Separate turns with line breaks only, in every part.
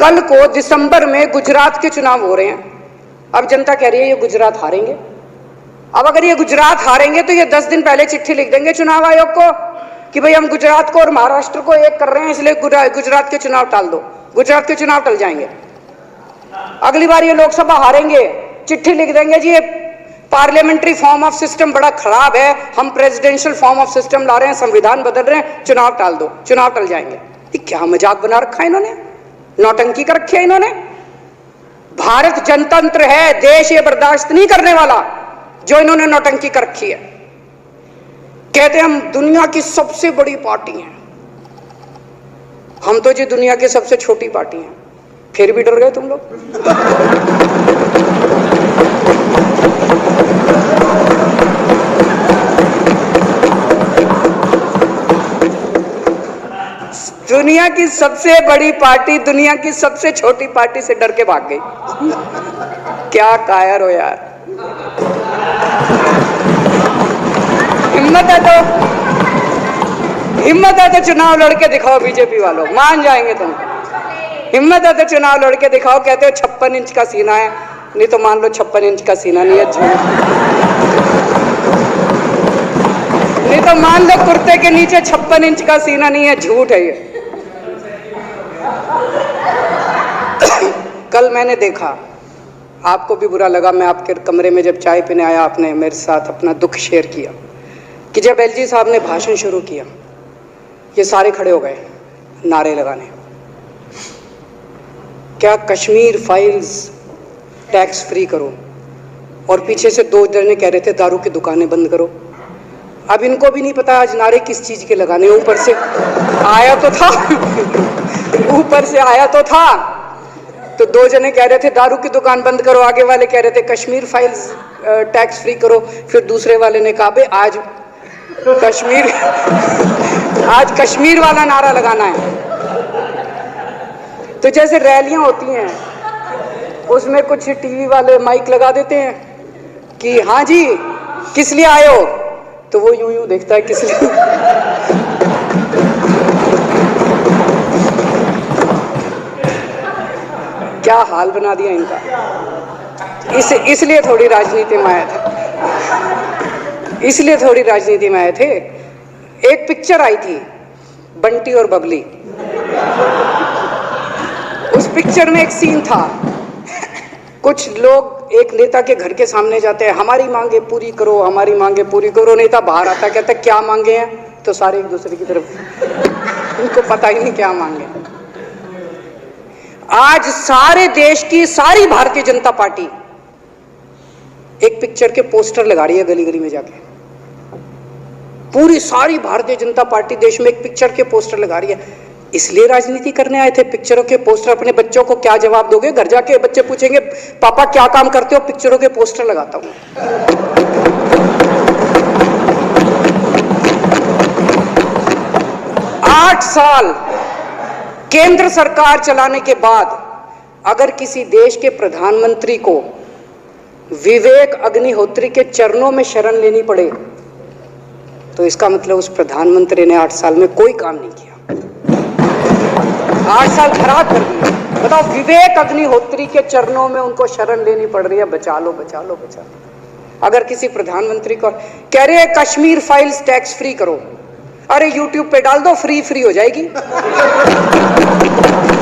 कल को दिसंबर में गुजरात के चुनाव हो रहे हैं। अब जनता कह रही है ये गुजरात हारेंगे। अब अगर ये गुजरात हारेंगे तो ये 10 दिन पहले चिट्ठी लिख देंगे चुनाव आयोग को कि भाई हम गुजरात को और महाराष्ट्र को एक कर रहे हैं, इसलिए गुजरात के चुनाव टाल दो। गुजरात के चुनाव टल जाएंगे। अगली बार ये लोकसभा हारेंगे, चिट्ठी लिख देंगे जी ये पार्लियामेंट्री फॉर्म ऑफ सिस्टम बड़ा खराब है, हम प्रेसिडेंशियल फॉर्म ऑफ सिस्टम ला रहे हैं, संविधान बदल रहे हैं, चुनाव टाल दो। चुनाव टल जाएंगे। ये क्या मजाक बना रखा है इन्होंने, नौटंकी कर रखी है इन्होंने। भारत जनतंत्र है, देश ये बर्दाश्त नहीं करने वाला जो इन्होंने नौटंकी कर रखी है। कहते हैं हम दुनिया की सबसे बड़ी पार्टी हैं, हम तो जी दुनिया की सबसे छोटी पार्टी हैं। फिर भी डर गए तुम लोग। दुनिया की सबसे बड़ी पार्टी दुनिया की सबसे छोटी पार्टी से डर के भाग गई। क्या कायर हो यार। हिम्मत है तो चुनाव लड़के दिखाओ बीजेपी वालों, मान जाएंगे तुम। हिम्मत है तो चुनाव लड़के दिखाओ। कहते हो 56 इंच का सीना है, नहीं तो मान लो 56 इंच का सीना नहीं है, झूठ। नहीं तो मान लो कुर्ते के नीचे 56 इंच का सीना नहीं है, झूठ है ये। कल मैंने देखा, आपको भी बुरा लगा, मैं आपके कमरे में जब चाय पीने आया आपने मेरे साथ अपना दुख शेयर किया कि जब एलजी साहब ने भाषण शुरू किया ये सारे खड़े हो गए नारे लगाने। क्या कश्मीर फाइल्स टैक्स फ्री करो, और पीछे से 2 जने कह रहे थे दारू की दुकानें बंद करो। अब इनको भी नहीं पता आज नारे किस चीज के लगाने। ऊपर से आया तो था ऊपर से आया तो था, तो 2 जने कह रहे थे दारू की दुकान बंद करो, आगे वाले कह रहे थे कश्मीर फाइल्स टैक्स फ्री करो, फिर दूसरे वाले ने कहा आज कश्मीर वाला नारा लगाना है। तो जैसे रैलियां होती हैं उसमें कुछ टीवी वाले माइक लगा देते हैं कि हाँ जी किस लिए आए हो, तो वो यूं यूं देखता है किस लिए। क्या हाल बना दिया इनका। इसलिए थोड़ी राजनीति में आया था, इसलिए थोड़ी राजनीति में आए थे। एक पिक्चर आई थी बंटी और बबली, उस पिक्चर में एक सीन था, कुछ लोग एक नेता के घर के सामने जाते हैं, हमारी मांगे पूरी करो, हमारी मांगे पूरी करो। नेता बाहर आता कहता है क्या मांगे हैं, तो सारे एक दूसरे की तरफ, उनको पता ही नहीं क्या मांगे। आज सारे देश की सारी भारतीय जनता पार्टी एक पिक्चर के पोस्टर लगा रही है गली गली में जाके। पूरी सारी भारतीय जनता पार्टी देश में एक पिक्चर के पोस्टर लगा रही है। इसलिए राजनीति करने आए थे पिक्चरों के पोस्टर। अपने बच्चों को क्या जवाब दोगे? घर जाके बच्चे पूछेंगे पापा क्या काम करते हो? पिक्चरों के पोस्टर लगाता हूं। 8 साल केंद्र सरकार चलाने के बाद अगर किसी देश के प्रधानमंत्री को विवेक अग्निहोत्री के चरणों में शरण लेनी पड़े तो इसका मतलब उस प्रधानमंत्री ने 8 साल में कोई काम नहीं किया। 8 साल खराब कर दिए। बताओ, विवेक अग्निहोत्री के चरणों में उनको शरण लेनी पड़ रही है, बचा लो बचा लो बचा लो। अगर किसी प्रधानमंत्री को कह रहे हैं कश्मीर फाइल्स टैक्स फ्री करो, अरे यूट्यूब पे डाल दो, फ्री फ्री हो जाएगी।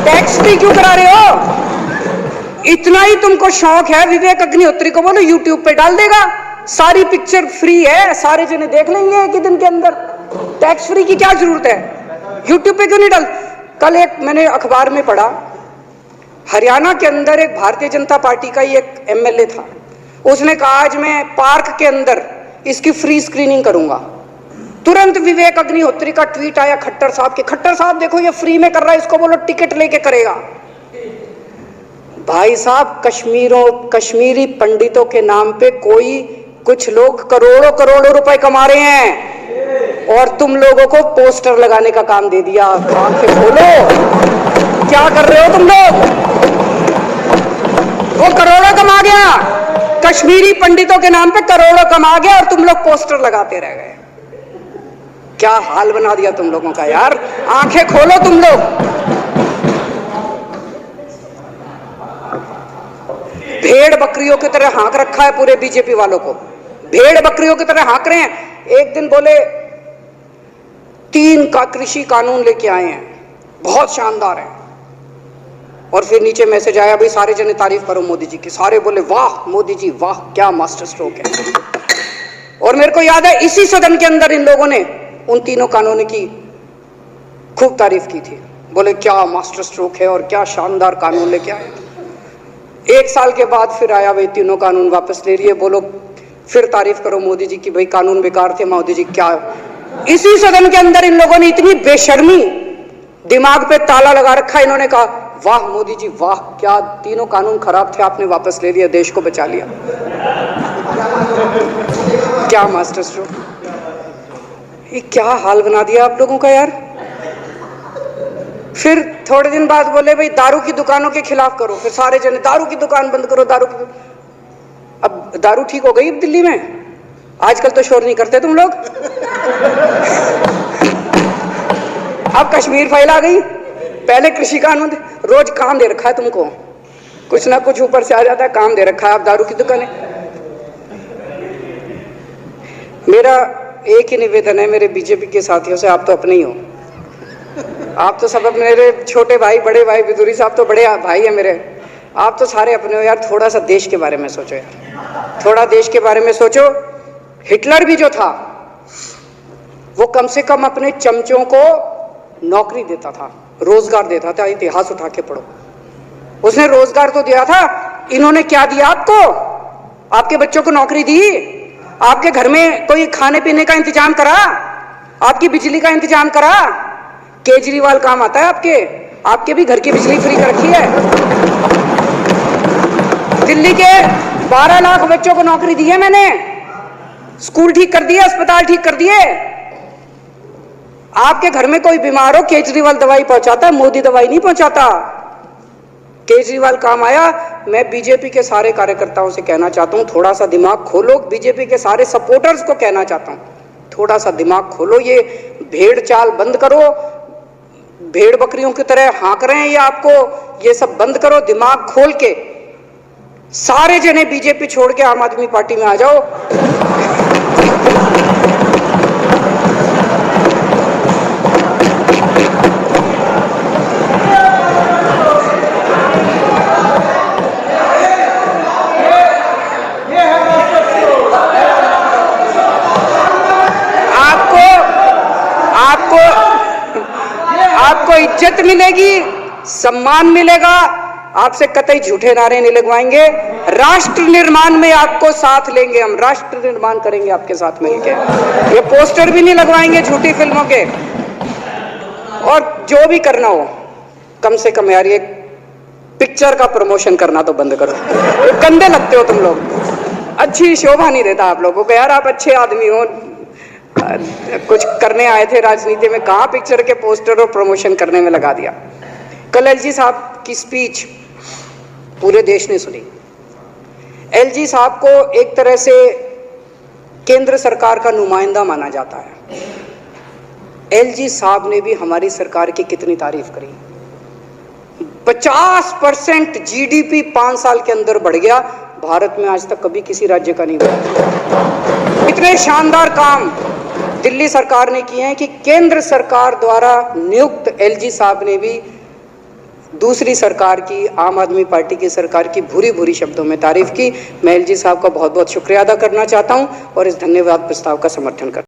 टैक्स फ्री क्यों करा रहे हो? इतना ही तुमको शौक है, विवेक अग्निहोत्री को बोलो यूट्यूब पे डाल देगा, सारी पिक्चर फ्री है, सारे जने देख लेंगे एक ही दिन के अंदर। टैक्स फ्री की क्या जरूरत है? यूट्यूब पे क्यों नहीं डाल? कल एक मैंने अखबार में पढ़ा, हरियाणा के अंदर एक भारतीय जनता पार्टी का ही एक एमएलए था, उसने कहा आज मैं पार्क के अंदर इसकी फ्री स्क्रीनिंग करूंगा। तुरंत विवेक अग्निहोत्री का ट्वीट आया खट्टर साहब के, खट्टर साहब देखो ये फ्री में कर रहा है, इसको बोलो टिकट लेके करेगा। भाई साहब, कश्मीरी पंडितों के नाम पे कुछ लोग करोड़ों करोड़ों रुपए कमा रहे हैं और तुम लोगों को पोस्टर लगाने का काम दे दिया। आंखें खोलो, क्या कर रहे हो तुम लोग? वो करोड़ों कमा गया, कश्मीरी पंडितों के नाम पे करोड़ों कमा गया और तुम लोग पोस्टर लगाते रह गए। क्या हाल बना दिया तुम लोगों का यार। आंखें खोलो तुम लोग। भेड़ बकरियों की तरह हाँक रखा है पूरे बीजेपी वालों को, भेड़ बकरियों की तरह हाँक रहे हैं। एक दिन बोले 3 का कृषि कानून लेके आए हैं, बहुत शानदार है, और फिर नीचे मैसेज आया भाई सारे जने तारीफ करो मोदी जी की। सारे बोले वाह मोदी जी वाह, क्या मास्टर स्ट्रोक है। और मेरे को याद है इसी सदन के अंदर इन लोगों ने उन 3 कानूनों की खूब तारीफ की थी, बोले क्या मास्टर स्ट्रोक है और क्या शानदार कानून लेके आए। 1 साल के बाद फिर आया भाई 3 कानून वापस ले रही है, बोलो फिर तारीफ करो मोदी जी की, भाई कानून बेकार थे मोदी जी। क्या इसी सदन के अंदर इन लोगों ने इतनी बेशर्मी, दिमाग पे ताला लगा रखा, इन्होंने कहा वाह मोदी जी वाह, क्या 3 कानून खराब थे आपने वापस ले लिया, देश को बचा लिया। क्या मास्टर स्ट्रोक, ये क्या हाल बना दिया आप लोगों का यार। फिर थोड़े दिन बाद बोले भाई दारू की दुकानों के खिलाफ करो, फिर सारे जने दारू की दुकान बंद करो, दारू की। अब दारू ठीक हो गई अब दिल्ली में, आजकल तो शोर नहीं करते तुम लोग। अब कश्मीर फाइल आ गई, पहले कृषि कानून, रोज काम दे रखा है तुमको, कुछ ना कुछ ऊपर से आ जाता है, काम दे रखा है, अब दारू की दुकानें। मेरा एक ही निवेदन है मेरे बीजेपी के साथियों से, आप तो अपने ही हो, आप तो सब मेरे छोटे भाई, बड़े भाई, बिदुरी साहब तो बड़े भाई है मेरे, आप तो सारे अपने हो यार। थोड़ा सा देश के बारे में सोचो यार, थोड़ा देश के बारे में सोचो। हिटलर भी जो था वो कम से कम अपने चमचों को नौकरी देता था, रोजगार देता था, इतिहास उठा के पढ़ो, उसने रोजगार तो दिया था। इन्होंने क्या दिया आपको, आपके बच्चों को नौकरी दी, आपके घर में कोई खाने पीने का इंतजाम करा, आपकी बिजली का इंतजाम करा। केजरीवाल काम आता है आपके भी घर की बिजली फ्री कर रखी है। दिल्ली के 12 लाख बच्चों को नौकरी दी है मैंने, स्कूल ठीक कर दिए, अस्पताल ठीक कर दिए। आपके घर में कोई बीमार हो, केजरीवाल दवाई पहुंचाता है, मोदी दवाई नहीं पहुंचाता। केजरीवाल काम आया। मैं बीजेपी के सारे कार्यकर्ताओं से कहना चाहता हूं, थोड़ा सा दिमाग खोलो। बीजेपी के सारे सपोर्टर्स को कहना चाहता हूं, थोड़ा सा दिमाग खोलो, ये भेड़ चाल बंद करो, भेड़ बकरियों की तरह हाँक रहे हैं ये आपको, ये सब बंद करो, दिमाग खोल के सारे जने बीजेपी छोड़ के आम आदमी पार्टी में आ जाओ। आपको इज्जत मिलेगी, सम्मान मिलेगा, आपसे कतई झूठे नारे नहीं लगवाएंगे। राष्ट्र निर्माण में आपको साथ लेंगे, हम राष्ट्र निर्माण करेंगे आपके साथ मिलकर। ये पोस्टर भी नहीं लगवाएंगे झूठी फिल्मों के। और जो भी करना हो, कम से कम यार ये पिक्चर का प्रमोशन करना तो बंद करो, गंदे लगते हो तुम लोग, अच्छी शोभा नहीं देता आप लोगों को यार। आप अच्छे आदमी हो, कुछ करने आए थे राजनीति में, कहाँ पिक्चर के पोस्टर और प्रमोशन करने में लगा दिया। कल एलजी साहब की स्पीच पूरे देश ने सुनी। एलजी साहब को एक तरह से केंद्र सरकार का नुमाइंदा माना जाता है। एलजी साहब ने भी हमारी सरकार की कितनी तारीफ करी। 50% जीडीपी 5 साल के अंदर बढ़ गया, भारत में आज तक कभी किसी राज्य का नहीं बढ़ा। इतने शानदार काम दिल्ली सरकार ने किए हैं कि केंद्र सरकार द्वारा नियुक्त एलजी साहब ने भी दूसरी सरकार की, आम आदमी पार्टी की सरकार की भूरी भूरी शब्दों में तारीफ की। मैं एलजी साहब का बहुत बहुत शुक्रिया अदा करना चाहता हूं और इस धन्यवाद प्रस्ताव का समर्थन करता हूं।